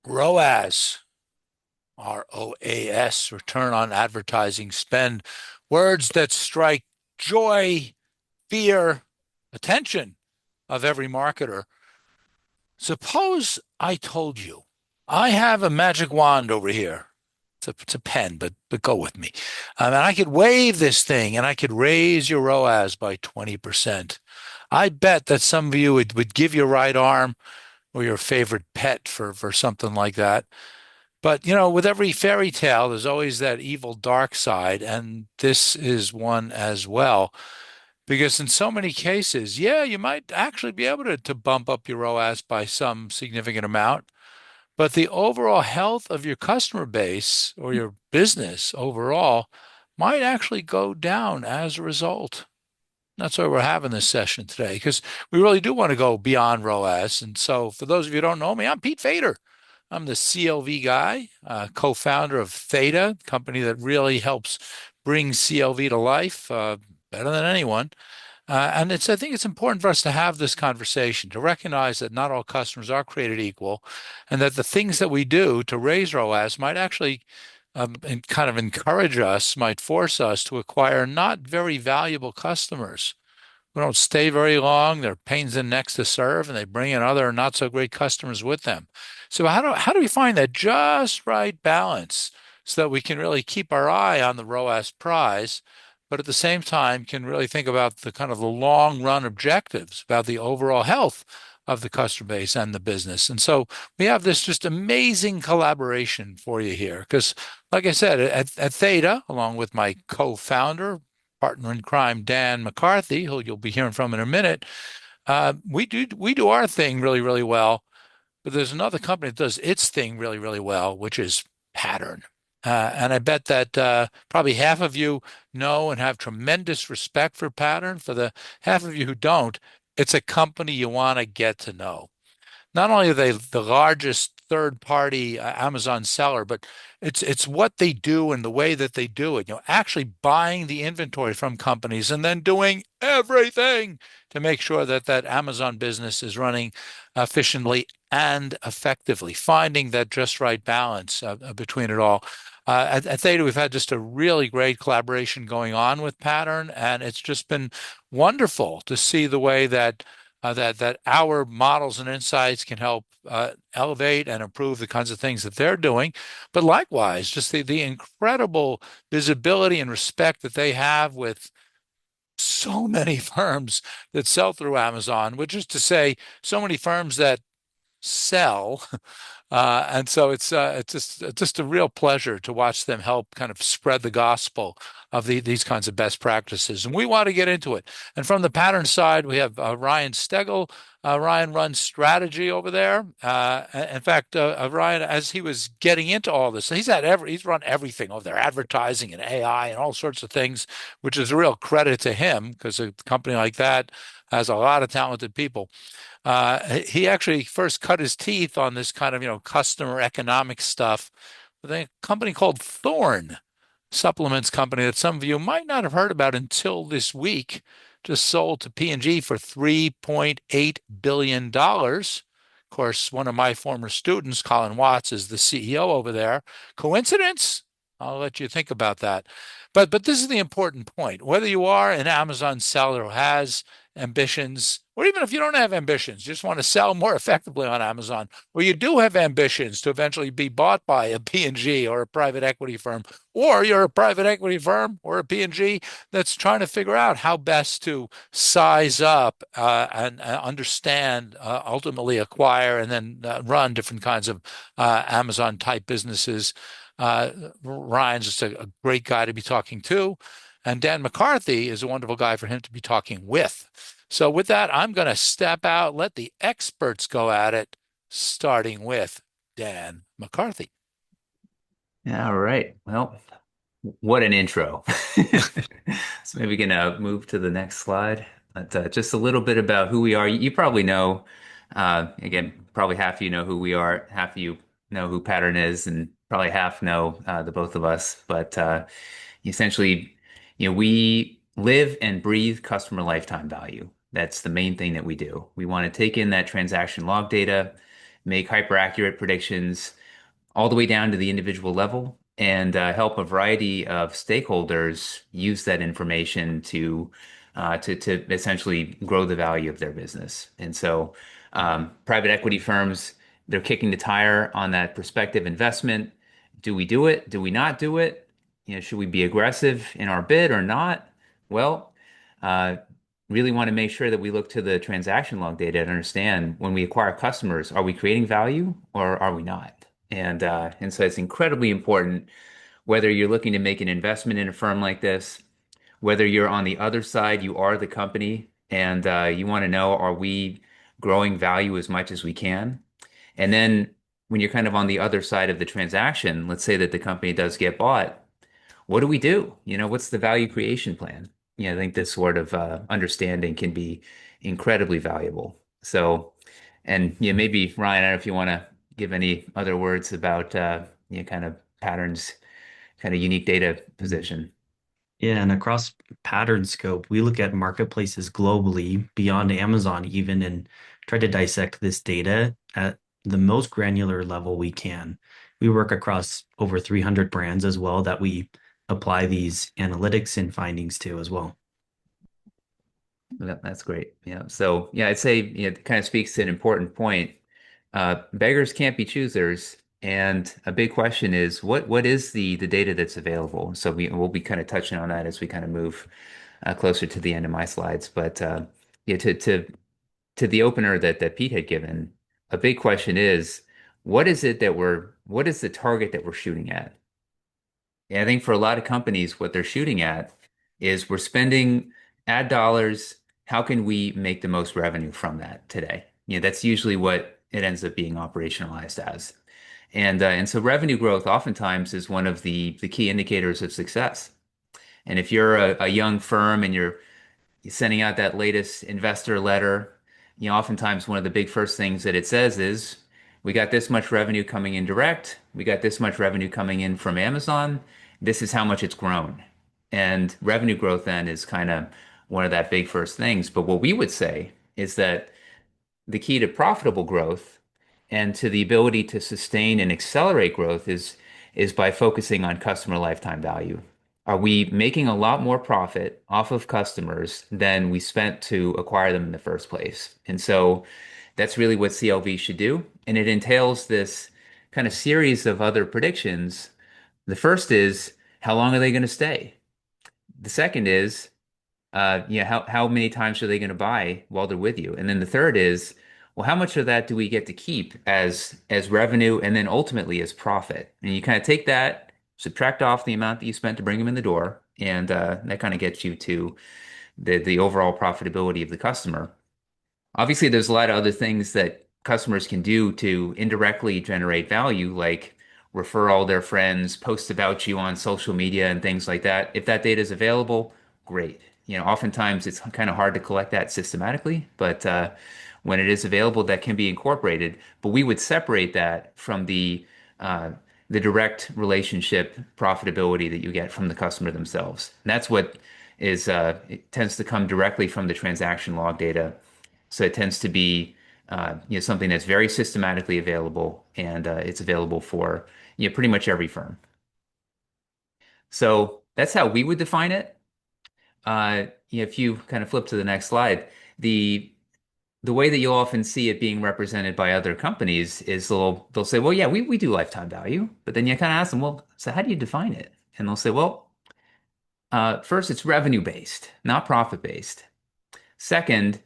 ROAS, ROAS, return on advertising spend. Words that strike joy, fear, attention of every marketer. Suppose I told you I have a magic wand over here. It's a pen, but go with me. And I could wave this thing and I could raise your ROAS by 20%. I bet that some of you would give your right arm or your favorite pet for something like that. But, with every fairy tale, there's always that evil dark side, and this is one as well. Because in so many cases, yeah, you might actually be able to bump up your ROAS by some significant amount, but the overall health of your customer base or your business overall might actually go down as a result. That's why we're having this session today, because we really do want to go beyond ROAS. And so, for those of you who don't know me, I'm Pete Fader. I'm the CLV guy, co-founder of Theta, company that really helps bring CLV to life better than anyone. And I think it's important for us to have this conversation, to recognize that not all customers are created equal, and that the things that we do to raise ROAS might actually and kind of encourage us, might force us to acquire not very valuable customers who don't stay very long. They're pains in the necks to serve, and they bring in other not so great customers with them. So how do we find that just right balance so that we can really keep our eye on the ROAS prize, but at the same time can really think about the kind of the long run objectives about the overall health of the customer base and the business. And so we have this just amazing collaboration for you here. Because, like I said, at Theta, along with my co-founder, partner in crime, Dan McCarthy, who you'll be hearing from in a minute, we do our thing really, really well. But there's another company that does its thing really, really well, which is Pattern. And I bet that probably half of you know and have tremendous respect for Pattern. For the half of you who don't, it's a company you want to get to know. Not only are they the largest third-party Amazon seller, but it's what they do and the way that they do it. Actually buying the inventory from companies and then doing everything to make sure that that Amazon business is running efficiently and effectively, finding that just right balance between it all. At Theta, we've had just a really great collaboration going on with Pattern, and it's just been wonderful to see the way that our models and insights can help elevate and improve the kinds of things that they're doing. But likewise, just the incredible visibility and respect that they have with so many firms that sell through Amazon, which is to say, so many firms that sell. And so it's just a real pleasure to watch them help kind of spread the gospel of these kinds of best practices. And we want to get into it. And from the Pattern side, we have Ryan Stegel. Ryan runs strategy over there. In fact, Ryan, as he was getting into all this, he's run everything over there, advertising and AI and all sorts of things, which is a real credit to him because a company like that has a lot of talented people. He actually first cut his teeth on this kind of, customer economic stuff with a company called Thorne supplements company that some of you might not have heard about until this week. Just sold to P&G for $3.8 billion. Of course, one of my former students, Colin Watts, is the CEO over there. Coincidence? I'll let you think about that. But this is the important point. Whether you are an Amazon seller who has ambitions, or even if you don't have ambitions, you just want to sell more effectively on Amazon, or you do have ambitions to eventually be bought by a P&G or a private equity firm, or you're a private equity firm or a P&G that's trying to figure out how best to size up and understand, ultimately acquire, and then run different kinds of Amazon type businesses. Ryan's just a great guy to be talking to. And Dan McCarthy is a wonderful guy for him to be talking with. So, with that, I'm going to step out, let the experts go at it, starting with Dan McCarthy. All right. Well, what an intro. So maybe we can move to the next slide. But, just a little bit about who we are. You probably know, again, probably half of you know who we are, half of you know who Pattern is, and probably half know the both of us. But essentially, we live and breathe customer lifetime value. That's the main thing that we do. We want to take in that transaction log data make hyper accurate predictions all the way down to the individual level and help a variety of stakeholders use that information to essentially grow the value of their business. And so, private equity firms, they're kicking the tire on that prospective investment. Do we do it? Do we not do it? Should we be aggressive in our bid or not? Well, uh, really want to make sure that we look to the transaction log data to understand when we acquire customers, are we creating value or are we not? And so it's incredibly important whether you're looking to make an investment in a firm like this, whether you're on the other side, you are the company, and you want to know, are we growing value as much as we can? And then when you're kind of on the other side of the transaction, let's say that the company does get bought, what do we do? What's the value creation plan? I think this sort of understanding can be incredibly valuable. So, and maybe Ryan, I don't know if you want to give any other words about kind of patterns, kind of unique data position. Yeah, and across pattern scope, we look at marketplaces globally, beyond Amazon even, and try to dissect this data at the most granular level we can. We work across over 300 brands as well that we apply these analytics and findings to as well. That's great. Yeah. So yeah, I'd say it kind of speaks to an important point. Beggars can't be choosers, and a big question is what is the data that's available? So we'll be kind of touching on that as we kind of move closer to the end of my slides. But yeah, to the opener that Pete had given, a big question is what is the target that we're shooting at? And I think for a lot of companies, what they're shooting at is we're spending ad dollars. How can we make the most revenue from that today? That's usually what it ends up being operationalized as. And so revenue growth oftentimes is one of the key indicators of success. And if you're a young firm and you're sending out that latest investor letter, oftentimes one of the big first things that it says is, we got this much revenue coming in direct, we got this much revenue coming in from Amazon, this is how much it's grown. And revenue growth then is kind of one of that big first things. But what we would say is that the key to profitable growth and to the ability to sustain and accelerate growth is by focusing on customer lifetime value. Are we making a lot more profit off of customers than we spent to acquire them in the first place? And so that's really what CLV should do. And it entails this kind of series of other predictions. The first is, how long are they going to stay? The second is, how many times are they going to buy while they're with you? And then the third is, well, how much of that do we get to keep as revenue and then ultimately as profit? And you kind of take that, subtract off the amount that you spent to bring them in the door, and that kind of gets you to the overall profitability of the customer. Obviously, there's a lot of other things that customers can do to indirectly generate value, like refer all their friends, post about you on social media and things like that. If that data is available, great. Oftentimes it's kind of hard to collect that systematically, but when it is available, that can be incorporated. But we would separate that from the direct relationship profitability that you get from the customer themselves. And that's what it tends to come directly from the transaction log data. So it tends to be something that's very systematically available, and it's available for pretty much every firm. So that's how we would define it. If you kind of flip to the next slide, the the way that you'll often see it being represented by other companies is they'll say, well, yeah, we do lifetime value, but then you kind of ask them, well, so how do you define it? And they'll say, well, first it's revenue based, not profit based. Second,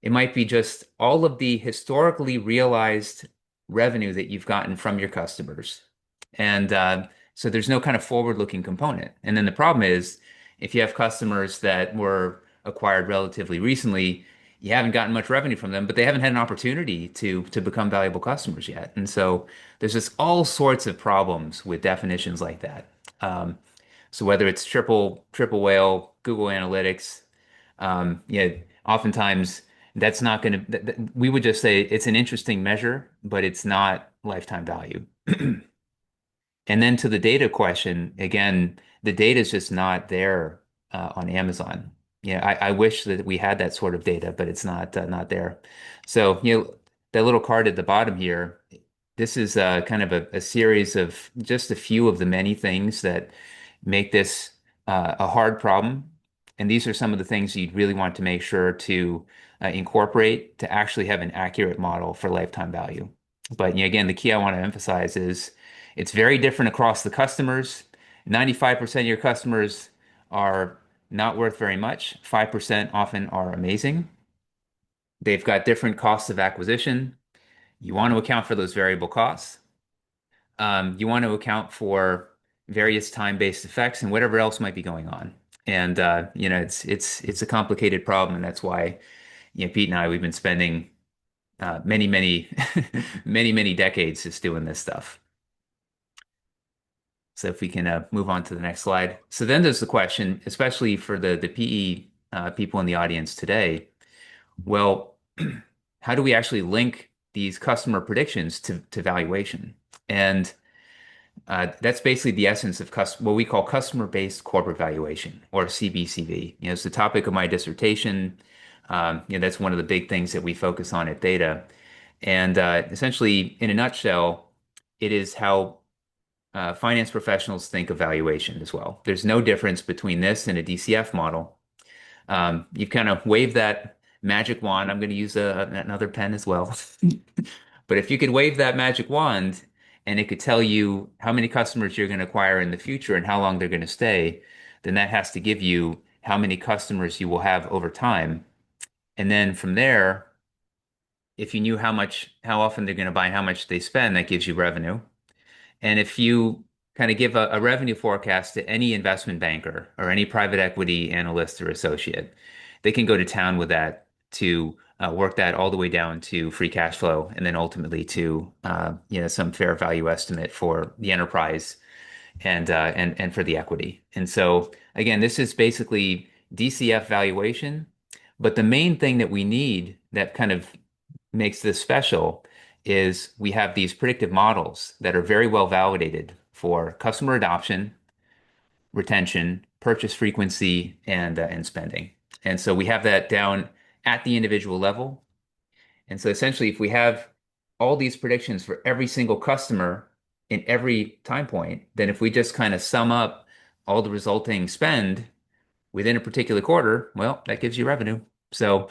it might be just all of the historically realized revenue that you've gotten from your customers. And so there's no kind of forward-looking component. And then the problem is if you have customers that were acquired relatively recently, you haven't gotten much revenue from them, but they haven't had an opportunity to become valuable customers yet. And so there's just all sorts of problems with definitions like that. So whether it's triple whale, Google Analytics, yeah, oftentimes that's not going to, we would just say it's an interesting measure, but it's not lifetime value. And then to the data question, again, the data is just not there on Amazon. Yeah, I wish that we had that sort of data, but it's not there. So, that little card at the bottom here, this is kind of a series of just a few of the many things that make this a hard problem. And these are some of the things you'd really want to make sure to incorporate to actually have an accurate model for lifetime value. But again, the key I want to emphasize is it's very different across the customers. 95% of your customers are not worth very much. 5% often are amazing. They've got different costs of acquisition. You want to account for those variable costs. You want to account for various time-based effects and whatever else might be going on. And it's a complicated problem, and that's why Pete and I we've been spending many many decades just doing this stuff. So if we can move on to the next slide. So then there's the question, especially for the PE people in the audience today. Well, how do we actually link these customer predictions to valuation? And that's basically the essence of what we call customer-based corporate valuation, or CBCV. It's the topic of my dissertation. That's one of the big things that we focus on at Theta. And essentially, in a nutshell, it is how finance professionals think of valuation as well. There's no difference between this and a DCF model. You've kind of waved that magic wand. I'm going to use another pen as well. But if you could wave that magic wand and it could tell you how many customers you're going to acquire in the future and how long they're going to stay, then that has to give you how many customers you will have over time. And then from there, if you knew how often they're going to buy and how much they spend, that gives you revenue. And if you kind of give a revenue forecast to any investment banker or any private equity analyst or associate, they can go to town with that to work that all the way down to free cash flow and then ultimately to some fair value estimate for the enterprise and for the equity. And so again, this is basically DCF valuation, but the main thing that we need that kind of makes this special is we have these predictive models that are very well validated for customer adoption, retention, purchase frequency, and spending. And so we have that down at the individual level. And so essentially, if we have all these predictions for every single customer in every time point, then if we just kind of sum up all the resulting spend within a particular quarter, well, that gives you revenue. So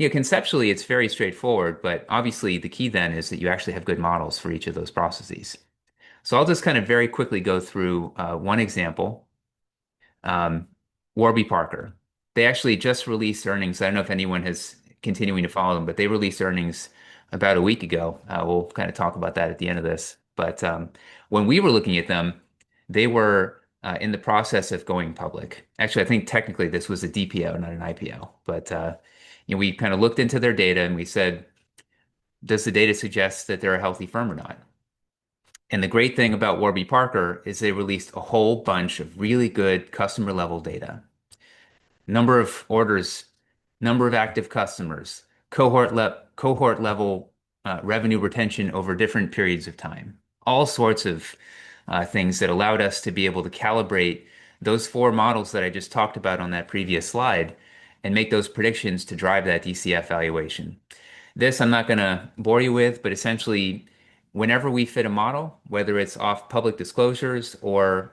conceptually, it's very straightforward, but obviously the key then is that you actually have good models for each of those processes. So I'll just kind of very quickly go through one example. Warby Parker. They actually just released earnings. I don't know if anyone is continuing to follow them, but they released earnings about a week ago. We'll kind of talk about that at the end of this. But when we were looking at them, they were in the process of going public. Actually, I think technically this was a DPO, not an IPO. But we kind of looked into their data and we said, does the data suggest that they're a healthy firm or not? And the great thing about Warby Parker is they released a whole bunch of really good customer level data. Number of orders, number of active customers, cohort level revenue retention over different periods of time. All sorts of things that allowed us to be able to calibrate those four models that I just talked about on that previous slide and make those predictions to drive that DCF valuation. This I'm not going to bore you with, but essentially, whenever we fit a model, whether it's off public disclosures or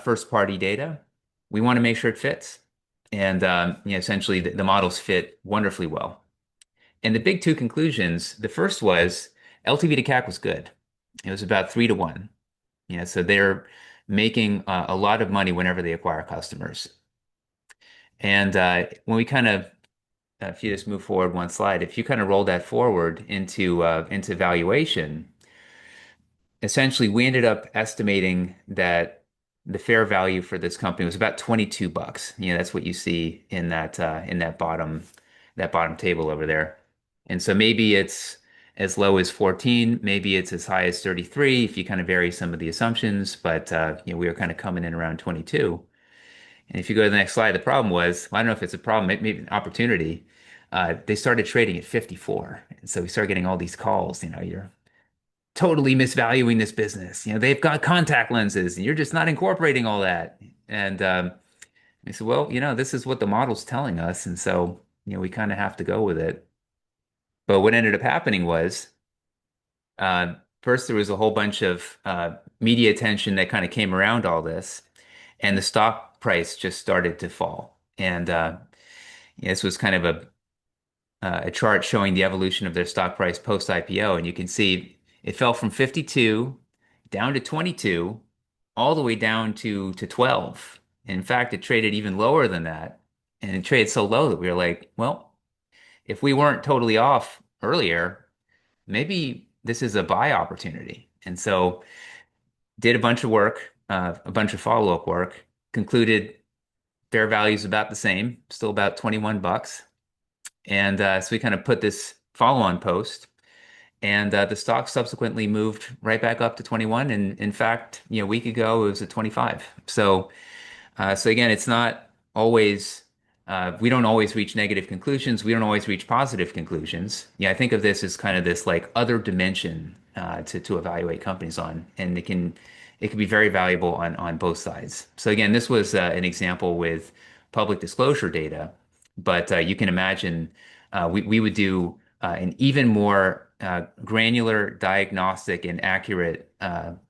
first-party data, we want to make sure it fits. And essentially, the models fit wonderfully well. And the big two conclusions, the first was LTV to CAC was good. It was about 3 to 1. So they're making a lot of money whenever they acquire customers. And when we kind of if you just move forward one slide, if you kind of roll that forward into valuation, essentially we ended up estimating that the fair value for this company was about $22. That's what you see in that bottom table over there. And so maybe it's as low as 14, maybe it's as high as 33 if you kind of vary some of the assumptions, but we were kind of coming in around 22. And if you go to the next slide, the problem was, well, I don't know if it's a problem, maybe an opportunity. They started trading at 54. And so we started getting all these calls, you're totally misvaluing this business. They've got contact lenses and you're just not incorporating all that. And I said, well, this is what the model's telling us. And so, we kind of have to go with it. But what ended up happening was first there was a whole bunch of media attention that kind of came around all this, and the stock price just started to fall. And this was kind of a chart showing the evolution of their stock price post IPO, and you can see it fell from 52 down to 22, all the way down to 12. In fact, it traded even lower than that, and it traded so low that we were like, well, if we weren't totally off earlier, maybe this is a buy opportunity. And so did a bunch of work, a bunch of follow-up work, concluded fair value is about the same, still about 21 bucks. And so we kind of put this follow-on post, and the stock subsequently moved right back up to 21. And in fact, a week ago it was at 25. So again, it's not always, we don't always reach negative conclusions. We don't always reach positive conclusions. Yeah, I think of this as kind of this like other dimension to evaluate companies on, and it can be very valuable on both sides. So again, this was an example with public disclosure data, but you can imagine we would do an even more granular diagnostic and accurate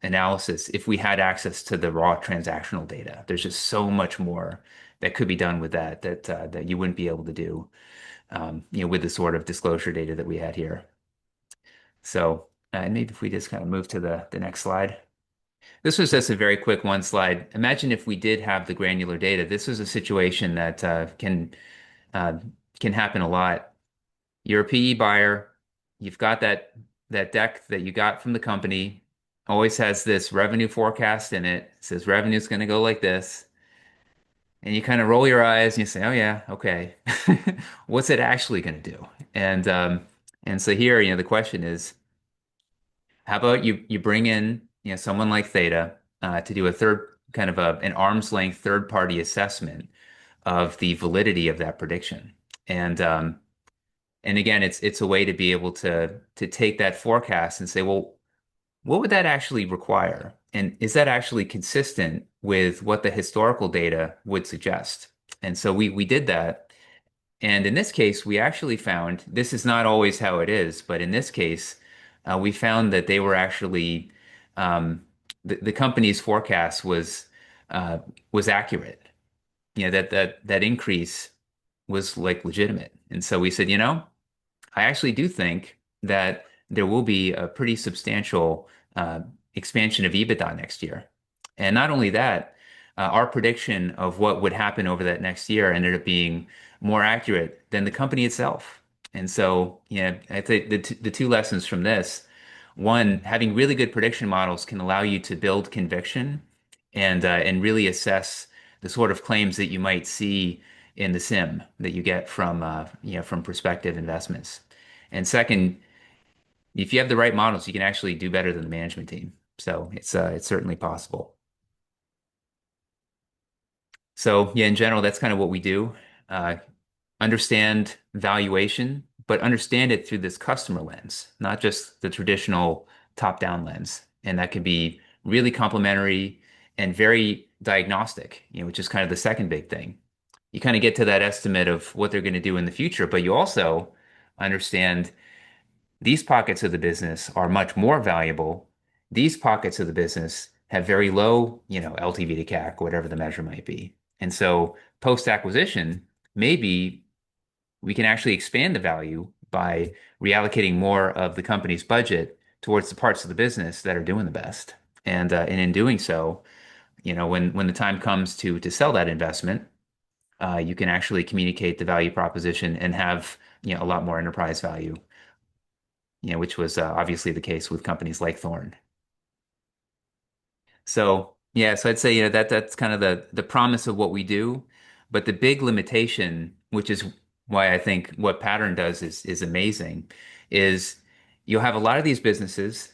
analysis if we had access to the raw transactional data. There's just so much more that could be done with that you wouldn't be able to do, with the sort of disclosure data that we had here. So maybe if we just kind of move to the next slide. This was just a very quick one slide. Imagine if we did have the granular data. This is a situation that uh, can happen a lot. You're a PE buyer. You've got that deck that you got from the company. Always has this revenue forecast in it. It says revenue's going to go like this. And you kind of roll your eyes and you say, "Oh yeah, okay. What's it actually going to do?" And so here, the question is, how about you bring in, someone like Theta to do a third kind of an arm's length third party assessment of the validity of that prediction. And again, it's a way to be able to take that forecast and say, well, what would that actually require? And is that actually consistent with what the historical data would suggest? And so we did that. And in this case, we actually found this is not always how it is, but in this case, we found that they were actually the company's forecast was accurate. That increase was like legitimate. And so we said, I actually do think that there will be a pretty substantial expansion of EBITDA next year. And not only that, our prediction of what would happen over that next year ended up being more accurate than the company itself. And so, I think the two lessons from this, one, having really good prediction models can allow you to build conviction and really assess the sort of claims that you might see in the sim that you get from prospective investments. And second, if you have the right models, you can actually do better than the management team. So it's certainly possible. So yeah, in general, that's kind of what we do. Uh, Understand valuation, but understand it through this customer lens, not just the traditional top-down lens. And that can be really complementary and very diagnostic, which is kind of the second big thing. You kind of get to that estimate of what they're going to do in the future, but you also understand these pockets of the business are much more valuable. These pockets of the business have very low, LTV to CAC, whatever the measure might be. And so post-acquisition, maybe we can actually expand the value by reallocating more of the company's budget towards the parts of the business that are doing the best. And in doing so, when the time comes to sell that investment, you can actually communicate the value proposition and have, a lot more enterprise value, which was obviously the case with companies like Thorn. So yeah, so I'd say, that's kind of the promise of what we do. But the big limitation, which is why I think what Pattern does is amazing, is you'll have a lot of these businesses.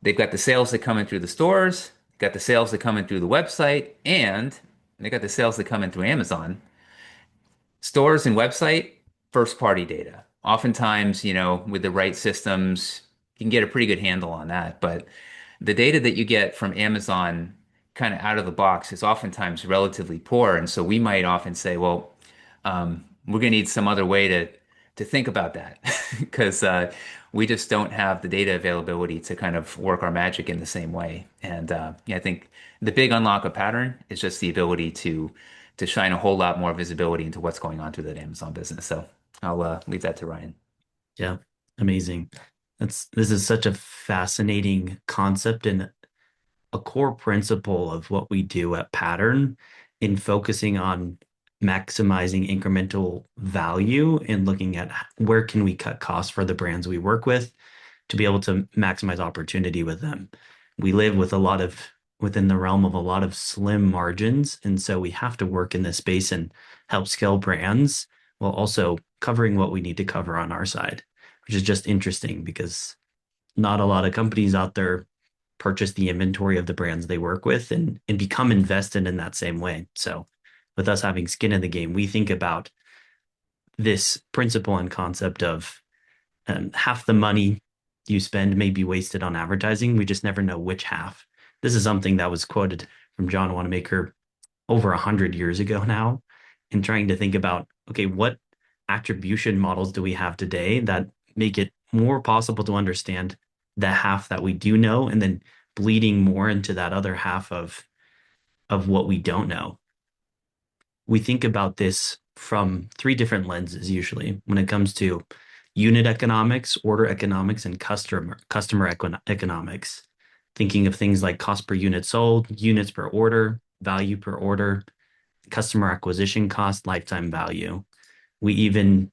They've got the sales that come in through the stores, got the sales that come in through the website, and they got the sales that come in through Amazon. Stores and website, first party data. Oftentimes, with the right systems, you can get a pretty good handle on that. But the data that you get from Amazon kind of out of the box is oftentimes relatively poor. And so we might often say, well, we're going to need some other way to think about that because we just don't have the data availability to kind of work our magic in the same way. And yeah, I think the big unlock of pattern is just the ability to shine a whole lot more visibility into what's going on through that Amazon business. So I'll leave that to Ryan. Yeah, amazing. This is such a fascinating concept and a core principle of what we do at Pattern in focusing on maximizing incremental value and looking at where can we cut costs for the brands we work with to be able to maximize opportunity with them. We live with a lot of within the realm of a lot of slim margins, and so we have to work in this space and help scale brands while also covering what we need to cover on our side, which is just interesting because not a lot of companies out there purchase the inventory of the brands they work with and become invested in that same way. So with us having skin in the game, we think about this principle and concept of half the money you spend may be wasted on advertising. We just never know which half. This is something that was quoted from John Wanamaker over 100 years ago now, and trying to think about, okay, what attribution models do we have today that make it more possible to understand the half that we do know, and then bleeding more into that other half of what we don't know. We think about this from three different lenses usually when it comes to unit economics, order economics, and customer economics. Thinking of things like cost per unit sold, units per order, value per order, customer acquisition cost, lifetime value. We even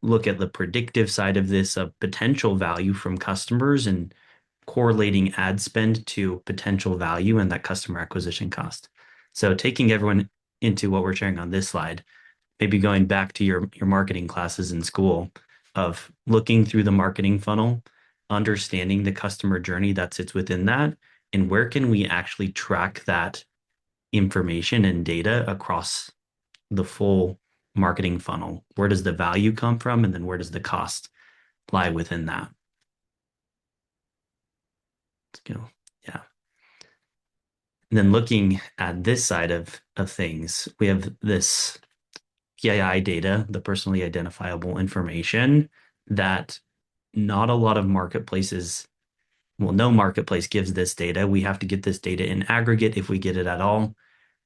look at the predictive side of this of potential value from customers and correlating ad spend to potential value and that customer acquisition cost. So taking everyone into what we're sharing on this slide, maybe going back to your marketing classes in school of looking through the marketing funnel, understanding the customer journey that sits within that, and where can we actually track that information and data across the full marketing funnel? Where does the value come from? And then where does the cost lie within that? Let's go. Yeah. And then looking at this side of things, we have this PII data, the personally identifiable information that not a lot of marketplaces, well, no marketplace gives this data. We have to get this data in aggregate if we get it at all.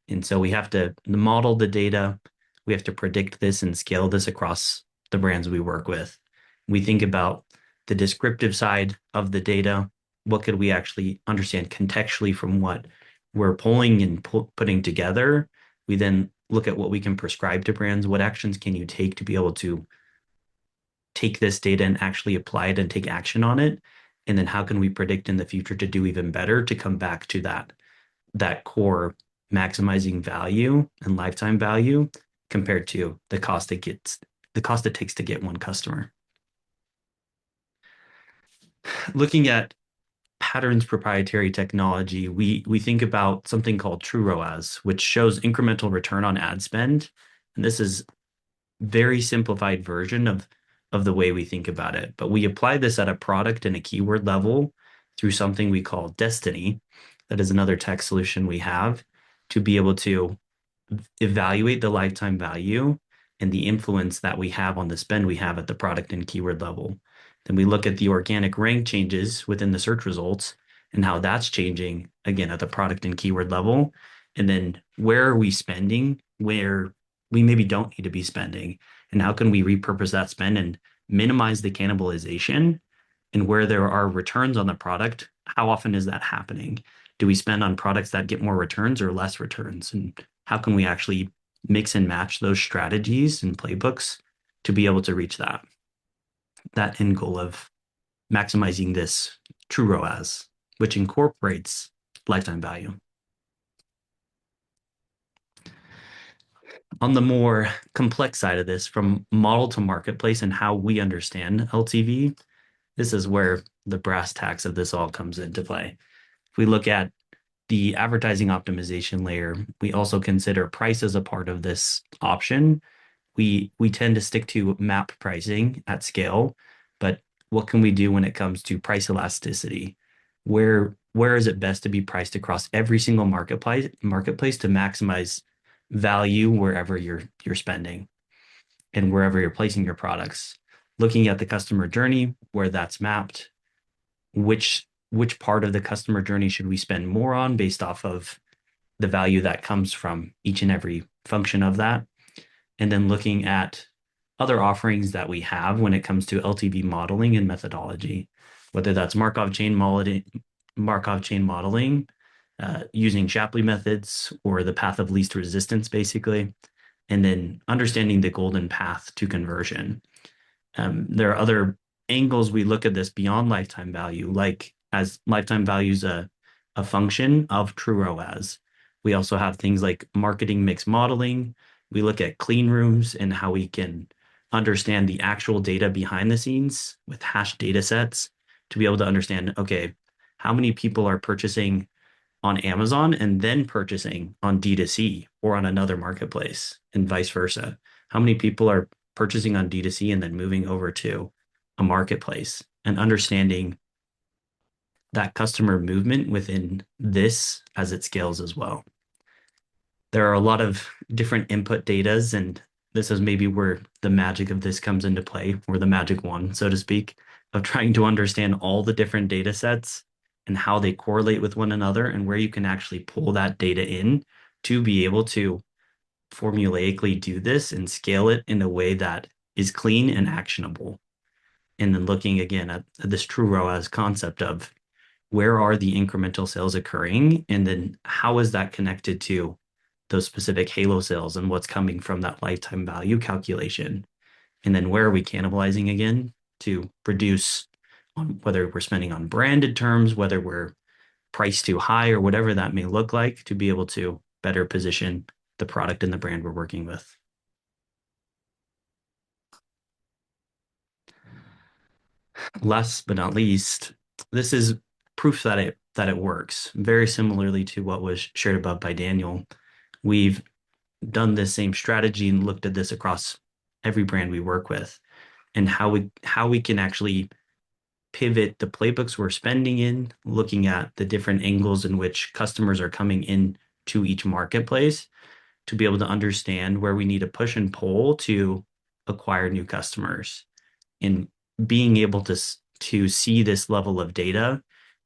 And so we have to model the data. We have to predict this and scale this across the brands we work with. We think about the descriptive side of the data. What could we actually understand contextually from what we're pulling and putting together? We then look at what we can prescribe to brands. What actions can you take to be able to take this data and actually apply it and take action on it? And then how can we predict in the future to do even better to come back to that core maximizing value and lifetime value compared to the cost it takes to get one customer. Looking at Pattern's proprietary technology, we think about something called true ROAS, which shows incremental return on ad spend. And this is very simplified version of the way we think about it. But we apply this at a product and a keyword level through something we call Destiny. That is another tech solution we have to be able to evaluate the lifetime value and the influence that we have on the spend we have at the product and keyword level. Then we look at the organic rank changes within the search results and how that's changing again at the product and keyword level. And then where are we spending where we maybe don't need to be spending, and how can we repurpose that spend and minimize the cannibalization, and where there are returns on the product, how often is that happening? Do we spend on products that get more returns or less returns? And how can we actually mix and match those strategies and playbooks to be able to reach that end goal of maximizing this true ROAS, which incorporates lifetime value. On the more complex side of this, from model to marketplace and how we understand LTV, this is where the brass tacks of this all comes into play. If we look at the advertising optimization layer, we also consider price as a part of this option. We tend to stick to map pricing at scale, but what can we do when it comes to price elasticity? Where is it best to be priced across every single marketplace to maximize value wherever you're spending? and wherever you're placing your products, looking at the customer journey, where that's mapped, which part of the customer journey should we spend more on based off of the value that comes from each and every function of that, and then looking at other offerings that we have when it comes to LTV modeling and methodology, whether that's Markov chain modeling, using Shapley methods or the path of least resistance, basically, and then understanding the golden path to conversion. There are other angles we look at this beyond lifetime value, like as lifetime value is a function of true ROAS. We also have things like marketing mix modeling. We look at clean rooms and how we can understand the actual data behind the scenes with hash data sets to be able to understand, okay, how many people are purchasing on Amazon and then purchasing on D2C or on another marketplace and vice versa. How many people are purchasing on D2C and then moving over to a marketplace, and understanding that customer movement within this as it scales as well. There are a lot of different input datas, and this is maybe where the magic of this comes into play, or the magic one, so to speak, of trying to understand all the different data sets and how they correlate with one another, and where you can actually pull that data in to be able to formulaically do this and scale it in a way that is clean and actionable. And then looking again at this true ROAS concept of where are the incremental sales occurring, and then how is that connected to those specific halo sales and what's coming from that lifetime value calculation. And then where are we cannibalizing again to reduce on whether we're spending on branded terms, whether we're priced too high or whatever that may look like, to be able to better position the product and the brand we're working with. Last but not least, this is proof that it works. Very similarly to what was shared above by Daniel, we've done this same strategy and looked at this across every brand we work with, and how we can actually pivot the playbooks we're spending in, looking at the different angles in which customers are coming in to each marketplace, to be able to understand where we need to push and pull to acquire new customers. And being able to see this level of data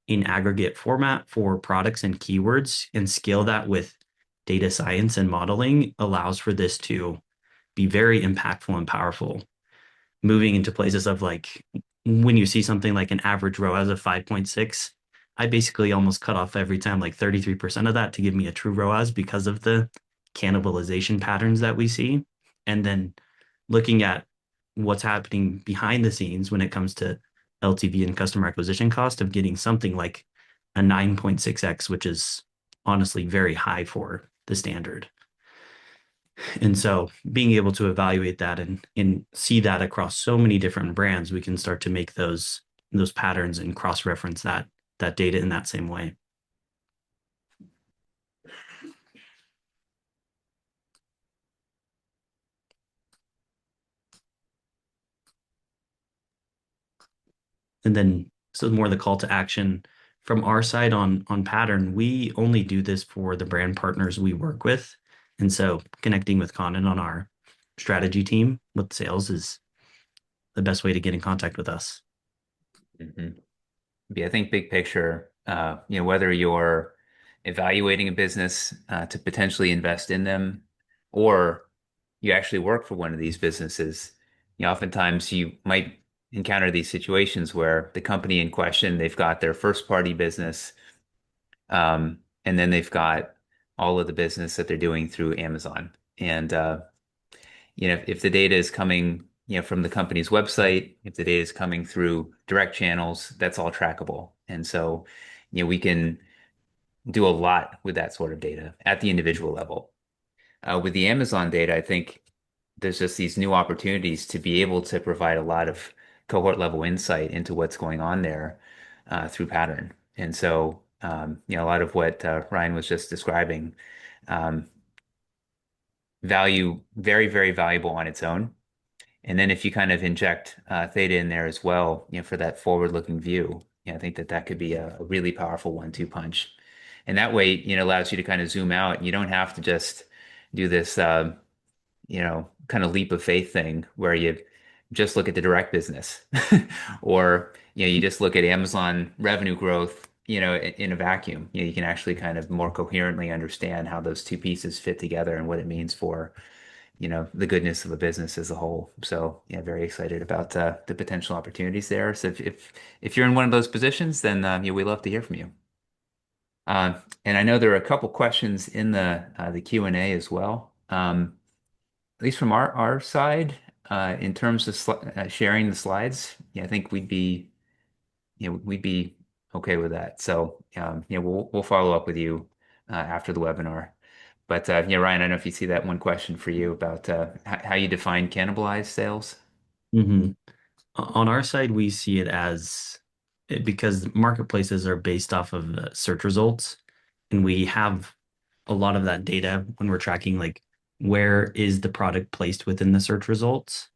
in aggregate format for products and keywords and scale that with data science and modeling allows for this to be very impactful and powerful. Moving into places of like when you see something like an average ROAS of 5.6, I basically almost cut off every time like 33% of that to give me a true ROAS because of the cannibalization patterns that we see. And then looking at what's happening behind the scenes when it comes to LTV and customer acquisition cost of getting something like a 9.6x, which is honestly very high for the standard. And so being able to evaluate that and see that across so many different brands, we can start to make those patterns and cross-reference that data in that same way. And then so more the call to action from our side on pattern, we only do this for the brand partners we work with. And so connecting with Conan on our strategy team with sales is the best way to get in contact with us. Mhm. Yeah, I think big picture, whether you're evaluating a business to potentially invest in them, or you actually work for one of these businesses, oftentimes you might encounter these situations where the company in question, they've got their first party business, and then they've got all of the business that they're doing through Amazon. And if the data is coming, from the company's website, if the data is coming through direct channels, that's all trackable. And so, we can do a lot with that sort of data at the individual level. With the Amazon data, I think there's just these new opportunities to be able to provide a lot of cohort level insight into what's going on there through pattern. And so, a lot of what Ryan was just describing, um, value, very, very valuable on its own. And then if you kind of inject Theta in there as well, for that forward-looking view, I think that could be a really powerful one-two punch. And that way, allows you to kind of zoom out. You don't have to just do this, kind of leap of faith thing where you just look at the direct business or you just look at Amazon revenue growth, in a vacuum. You can actually kind of more coherently understand how those two pieces fit together and what it means for, the goodness of a business as a whole. So yeah, very excited about the potential opportunities there. So if you're in one of those positions, then yeah, we'd love to hear from you. And I know there are a couple questions in the Q&A as well. At least from our side, in terms of sharing the slides, yeah, I think we'd be okay with that. So yeah, we'll follow up with you after the webinar. But yeah, Ryan, I don't know if you see that one question for you about how you define cannibalized sales. Hmm. On our side, we see it as because marketplaces are based off of search results, and we have a lot of that data when we're tracking like where is the product placed within the search results,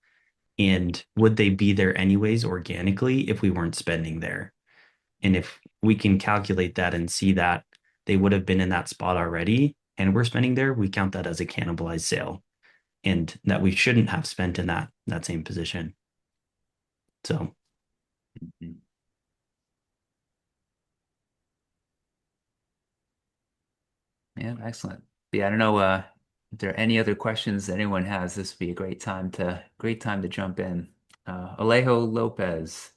and would they be there anyways organically if we weren't spending there? And if we can calculate that and see that they would have been in that spot already and we're spending there, we count that as a cannibalized sale and that we shouldn't have spent in that same position. So Mhm. Yeah, excellent. Yeah, I don't know if there are any other questions that anyone has. This would be a great time to jump in. Alejo Lopez.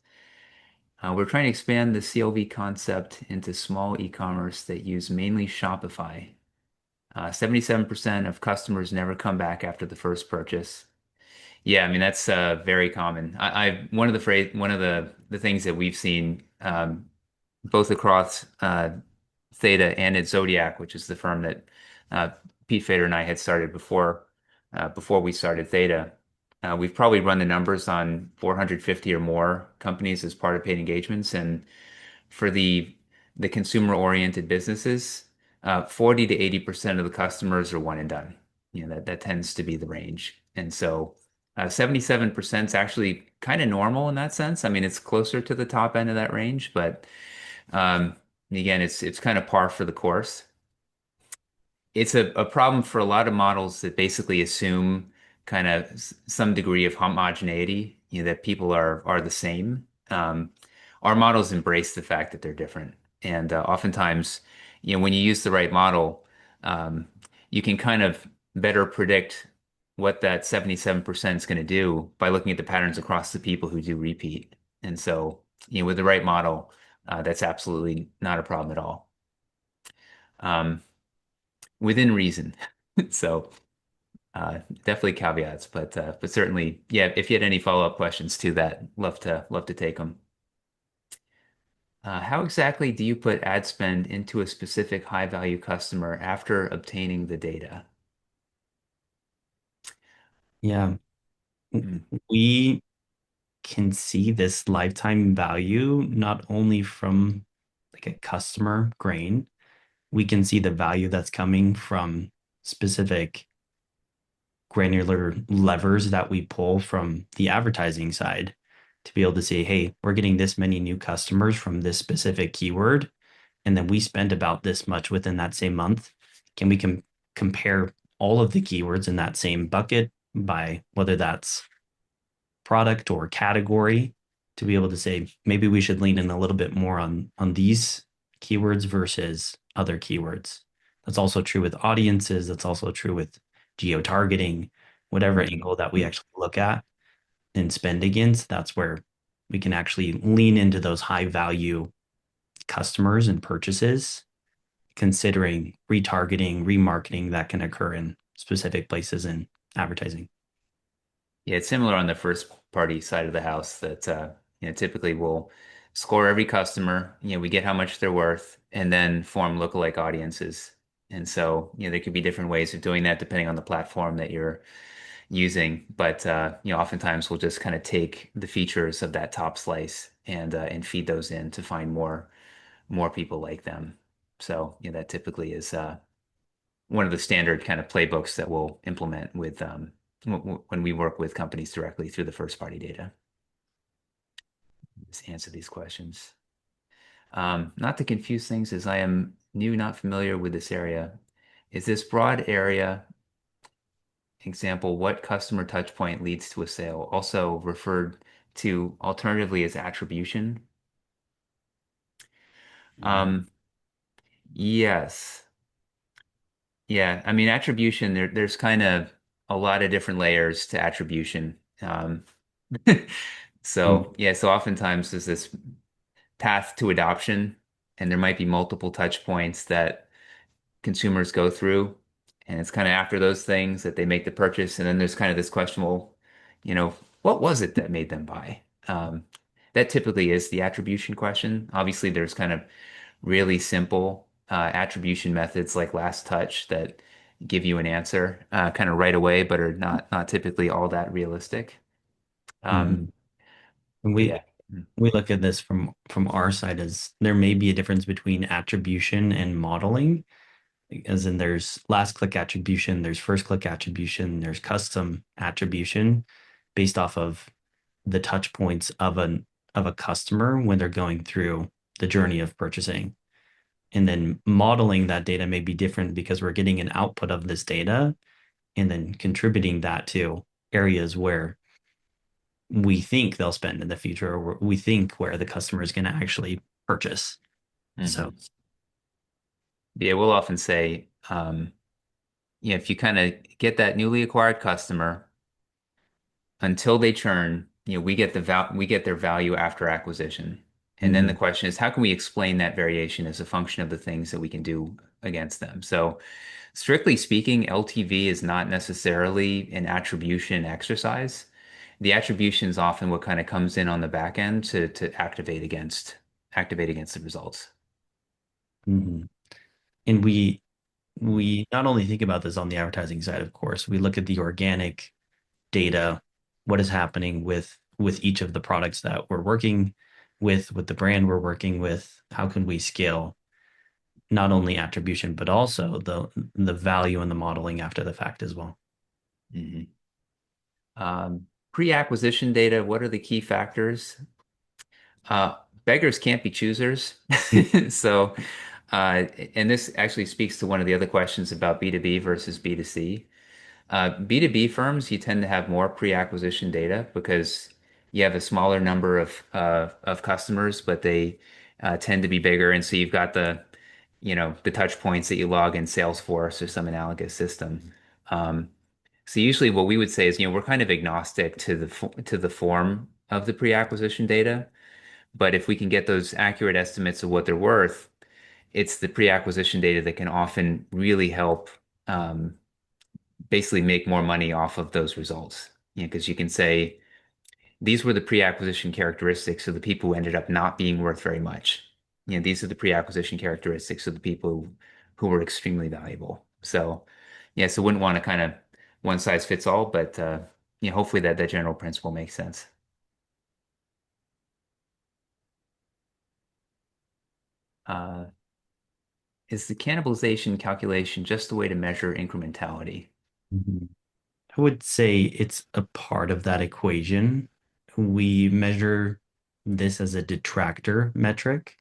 We're trying to expand the CLV concept into small e-commerce that use mainly Shopify. 77% of customers never come back after the first purchase. Yeah, I mean that's very common. One of the things that we've seen both across Theta and at Zodiac, which is the firm that uh, Pete Fader and I had started before we started Theta. We've probably run the numbers on 450 or more companies as part of paid engagements, and for the consumer-oriented businesses, 40 to 80% of the customers are one and done. That tends to be the range. And so 77% is actually kind of normal in that sense. I mean, it's closer to the top end of that range, but um, again, it's kind of par for the course. It's a problem for a lot of models that basically assume kind of some degree of homogeneity, that people are the same. Our models embrace the fact that they're different, and oftentimes, when you use the right model, um, you can kind of better predict what that 77% is going to do by looking at the patterns across the people who do repeat. And so, with the right model, that's absolutely not a problem at all. Um, Within reason. So definitely caveats, but certainly, yeah. If you had any follow-up questions to that, love to take them. How exactly do you put ad spend into a specific high-value customer after obtaining the data? yeah, Hmm. we can see this lifetime value not only from like a customer grain, we can see the value that's coming from specific granular levers that we pull from the advertising side to be able to say, hey, we're getting this many new customers from this specific keyword, and then we spend about this much within that same month. Can we compare all of the keywords in that same bucket by whether that's product or category to be able to say maybe we should lean in a little bit more on these keywords versus other keywords. That's also true with audiences. That's also true with geo-targeting, whatever Hmm. angle that we actually look at and spend against. That's where we can actually lean into those high value customers and purchases, considering retargeting, remarketing that can occur in specific places in advertising. Yeah, it's similar on the first party side of the house that typically we'll score every customer, we get how much they're worth, and then form lookalike audiences. And so, there could be different ways of doing that depending on the platform that you're using. But oftentimes we'll just kind of take the features of that top slice and feed those in to find more people like them. So, that typically is one of the standard kind of playbooks that we'll implement with when we work with companies directly through the first party data. Just answer these questions. Not to confuse things, as I am new, not familiar with this area. Is this broad area Example, what customer touch point leads to a sale? Also referred to alternatively as attribution. Mhm. Um, yes. Yeah, I mean attribution, there's kind of a lot of different layers to attribution. So yeah, so oftentimes there's this path to adoption, and there might be multiple touch points that consumers go through, and it's kind of after those things that they make the purchase, and then there's kind of this question, well, you know, what was it that made them buy? That typically is the attribution question. Obviously, there's kind of really simple attribution methods like last touch that give you an answer kind of right away, but are not typically all that realistic. Um, Mhm. And but we yeah. Mm, we look at this from our side as there may be a difference between attribution and modeling, as in there's last click attribution, there's first click attribution, there's custom attribution based off of the touch points of a customer when they're going through the journey of purchasing. And then modeling that data may be different because we're getting an output of this data and then contributing that to areas where we think they'll spend in the future, or we think where the customer is going to actually purchase. So, mhm. Yeah, we'll often say, yeah, if you kind of get that newly acquired customer until they churn, we get their value after acquisition. And then the mhm, question is, how can we explain that variation as a function of the things that we can do against them? So, strictly speaking, LTV is not necessarily an attribution exercise. The attribution is often what kind of comes in on the back end to activate against the results. mhm. And we not only think about this on the advertising side, of course, we look at the organic data, what is happening with each of the products that we're working with the brand we're working with, how can we scale not only attribution, but also the value and the modeling after the fact as well. Mhm. Pre-acquisition data, what are the key factors? Uh, Beggars can't be choosers. So, and this actually speaks to one of the other questions about B2B versus B2C. B2B firms, you tend to have more pre-acquisition data because you have a smaller number of customers, but they tend to be bigger, and so you've got the touch points that you log in Salesforce or some analogous system. Um, so usually, what we would say is, we're kind of agnostic to the form of the pre-acquisition data, but if we can get those accurate estimates of what they're worth, it's the pre-acquisition data that can often really help. Um, Basically make more money off of those results. Because you can say these were the pre-acquisition characteristics of the people who ended up not being worth very much. These are the pre-acquisition characteristics of the people who were extremely valuable. So, yeah, so wouldn't want to kind of one size fits all, but hopefully that general principle makes sense. Uh, is the cannibalization calculation just a way to measure incrementality? Mhm. I would say it's a part of that equation. We measure this as a detractor metric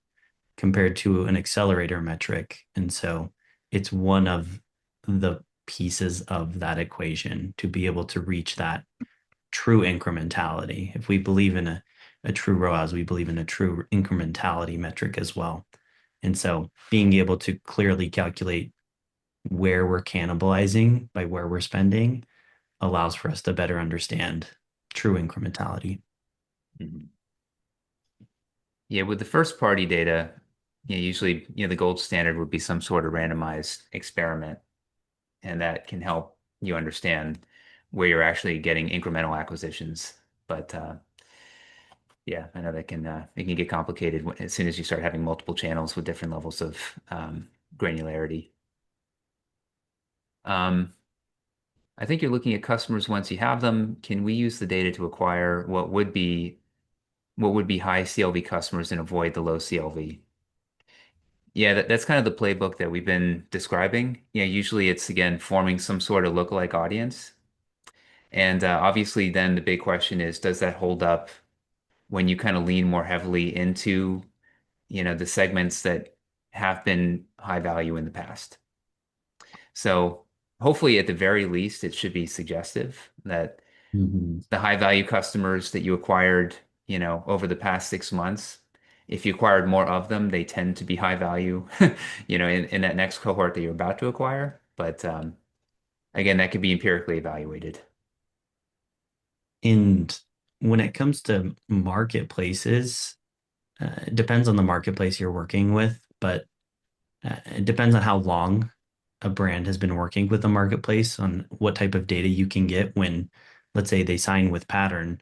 compared to an accelerator metric. And so it's one of the pieces of that equation to be able to reach that true incrementality. If we believe in a true ROAS, we believe in a true incrementality metric as well. And so being able to clearly calculate where we're cannibalizing by where we're spending allows for us to better understand true incrementality. Mhm. Yeah, with the first party data, usually, the gold standard would be some sort of randomized experiment, and that can help you understand where you're actually getting incremental acquisitions. But yeah, I know that it can get complicated as soon as you start having multiple channels with different levels of granularity. Um, I think you're looking at customers once you have them. Can we use the data to acquire what would be high CLV customers and avoid the low CLV? Yeah, that's kind of the playbook that we've been describing. Usually it's again forming some sort of lookalike audience. And obviously, then the big question is, does that hold up when you kind of lean more heavily into, the segments that have been high value in the past? So, hopefully at the very least, it should be suggestive that Mhm. the high value customers that you acquired, over the past 6 months, if you acquired more of them, they tend to be high value, in that next cohort that you're about to acquire. But again, that could be empirically evaluated. And when it comes to marketplaces, it depends on the marketplace you're working with, but it depends on how long a brand has been working with the marketplace on what type of data you can get when, let's say, they sign with Pattern.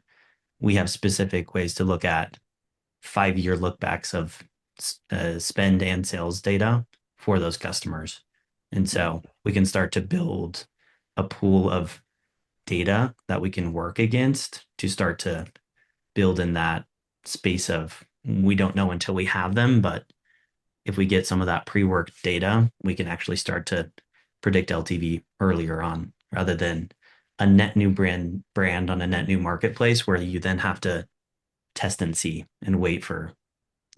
We have specific ways to look at 5-year lookbacks of spend and sales data for those customers. And Mm. so we can start to build a pool of data that we can work against to start to build in that space of we don't know until we have them, but if we get some of that pre-worked data, we can actually start to predict LTV earlier on rather than a net new brand on a net new marketplace where you then have to test and see and wait for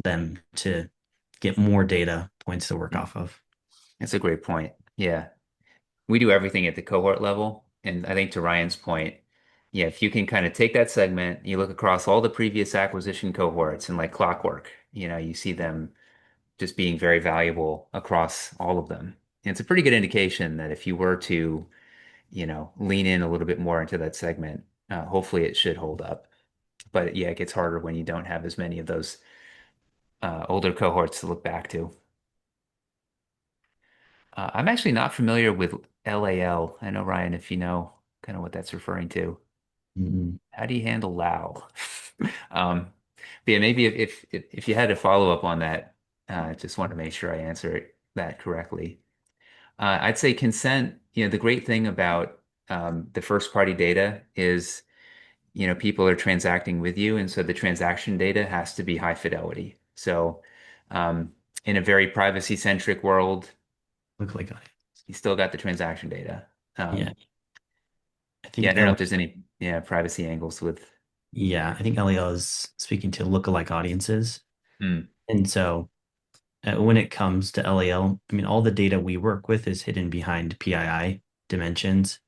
them to get more data points to work Mm. off of. That's a great point. Yeah. We do everything at the cohort level. And I think to Ryan's point, yeah, if you can kind of take that segment, you look across all the previous acquisition cohorts and like clockwork, you see them just being very valuable across all of them. And it's a pretty good indication that if you were to, lean in a little bit more into that segment, hopefully it should hold up. But yeah, it gets harder when you don't have as many of those older cohorts to look back to. I'm actually not familiar with LAL. I know, Ryan, if you know kind of what that's referring to. Mhm. How do you handle Lao? Um, but yeah, maybe if you had a follow up on that, just want to make sure I answer that correctly. I'd say consent, the great thing about the first party data is, people are transacting with you, and so the transaction data has to be high fidelity. So, um, in a very privacy centric world, Look like you still got the transaction data. yeah. Um, I yeah, I think don't know if there's any privacy angles with. I think LAL is speaking to lookalike audiences. Hmm. And so when it comes to LAL, I mean, all the data we work with is hidden behind PII dimensions.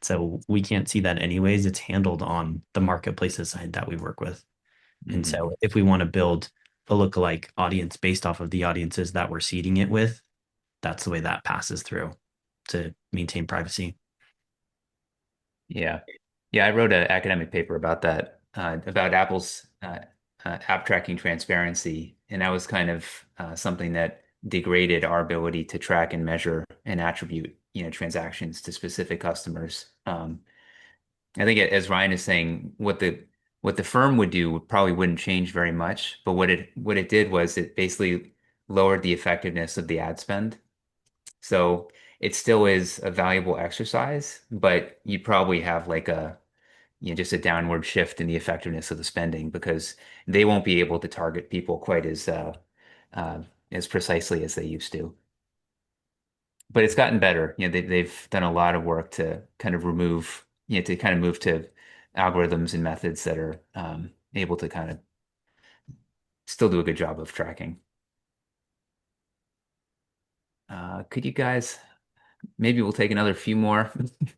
So we can't see that anyways. It's handled on the marketplaces side that we work with. And Hmm. so if we want to build a lookalike audience based off of the audiences that we're seeding it with, that's the way that passes through to maintain privacy. Yeah. Yeah, I wrote an academic paper about that, about Apple's app tracking transparency. And that was kind of something that degraded our ability to track and measure and attribute, transactions to specific customers. I think as Ryan is saying, what the firm would do probably wouldn't change very much, but what it did was it basically lowered the effectiveness of the ad spend. So it still is a valuable exercise, but you'd probably have like just a downward shift in the effectiveness of the spending because they won't be able to target people quite uh, as precisely as they used to. But it's gotten better. They've done a lot of work to kind of remove, to kind of move to algorithms and methods that are able to kind of still do a good job of tracking. Could you guys, maybe we'll take another few more.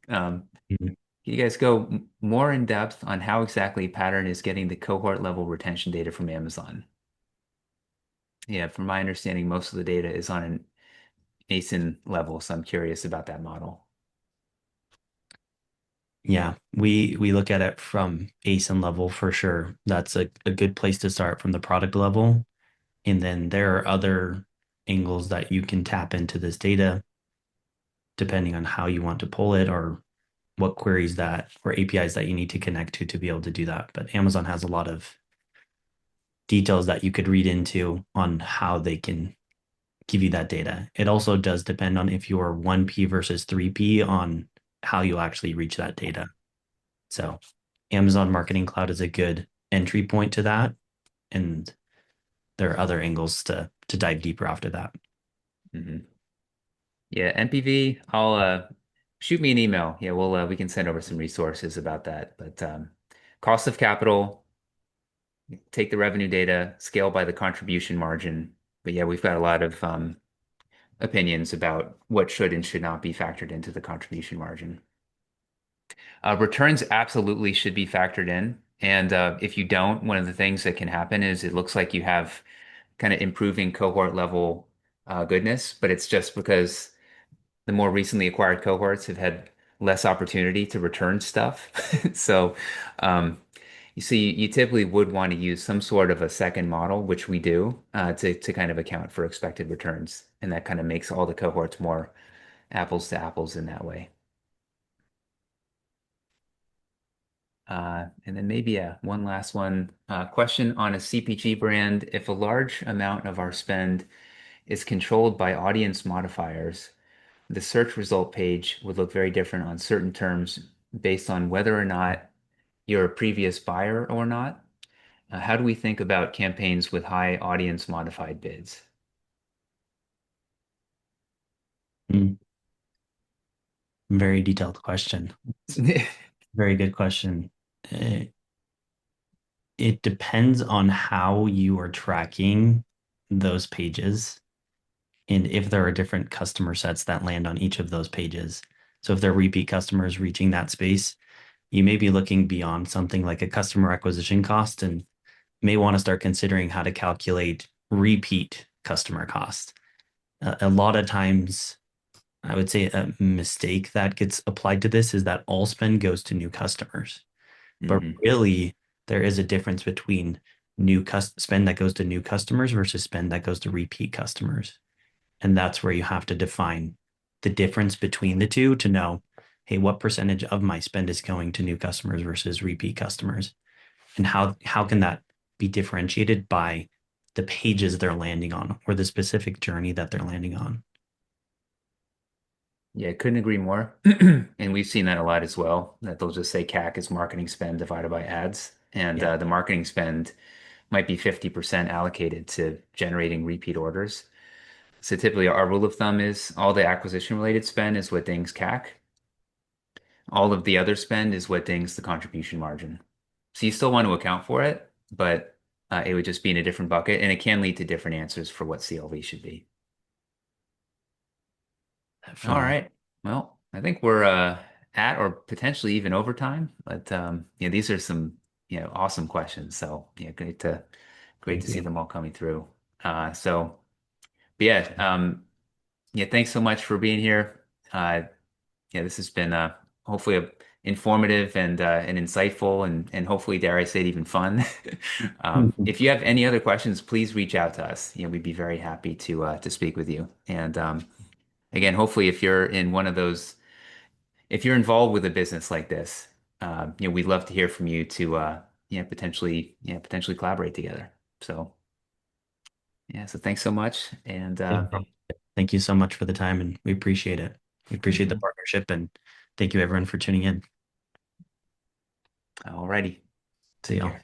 Um, Mhm. Can you guys go more in depth on how exactly Pattern is getting the cohort level retention data from Amazon? Yeah, from my understanding, most of the data is on an ASIN level, so I'm curious about that model. Yeah, we look at it from ASIN level for sure. That's a good place to start from the product level. And then there are other angles that you can tap into this data depending on how you want to pull it or what queries that or APIs that you need to connect to be able to do that. But Amazon has a lot of details that you could read into on how they can give you that data. It also does depend on if you're 1P versus 3P on how you actually reach that data. So Amazon Marketing Cloud is a good entry point to that. And there are other angles to dive deeper after that. Hmm. Yeah, NPV, I'll shoot me an email. Yeah, we can send over some resources about that. But cost of capital, take the revenue data, scale by the contribution margin. But yeah, we've got a lot of opinions about what should and should not be factored into the contribution margin. Returns absolutely should be factored in. And if you don't, one of the things that can happen is it looks like you have kind of improving cohort level goodness, but it's just because the more recently acquired cohorts have had less opportunity to return stuff. So um, you see, you typically would want to use some sort of a second model, which we do, to kind of account for expected returns. And that kind of makes all the cohorts more apples to apples in that way. And then maybe one last one. Question on a CPG brand. If a large amount of our spend is controlled by audience modifiers, the search result page would look very different on certain terms based on whether or not you're a previous buyer or not. How do we think about campaigns with high audience modified bids? Mm, very detailed question. Very good question. Uh, It depends on how you are tracking those pages and if there are different customer sets that land on each of those pages. So if they're repeat customers reaching that space, you may be looking beyond something like a customer acquisition cost and may want to start considering how to calculate repeat customer cost. A lot of times, I would say a mistake that gets applied to this is that all spend goes to new customers. But Hmm. really, there is a difference between spend that goes to new customers versus spend that goes to repeat customers. And that's where you have to define the difference between the two to know, hey, what percentage of my spend is going to new customers versus repeat customers? And how can that be differentiated by the pages they're landing on or the specific journey that they're landing on? Yeah, couldn't agree more. And we've seen that a lot as well, that they'll just say CAC is marketing spend divided by ads. And Yeah. the marketing spend might be 50% allocated to generating repeat orders. So typically our rule of thumb is all the acquisition related spend is what dings CAC. All of the other spend is what dings the contribution margin. So you still want to account for it, but it would just be in a different bucket, and it can lead to different answers for what CLV should be. All Definitely. right. Well, I think we're at or potentially even overtime, but yeah, these are some awesome questions. So yeah, great to Thank see you. them all coming through. So but yeah, yeah, thanks so much for being here. Yeah, this has been hopefully informative and insightful and hopefully, dare I say it, even fun. If you have any other questions, please reach out to us. We'd be very happy to speak with you. And again, hopefully, if you're in one of those, if you're involved with a business like this, we'd love to hear from you to potentially collaborate together. So yeah, so thanks so much. And Yeah, no problem. Thank you so much for the time, and we appreciate it. We appreciate the mhm. partnership, and thank you everyone for tuning in. Alrighty, See take y'all. care.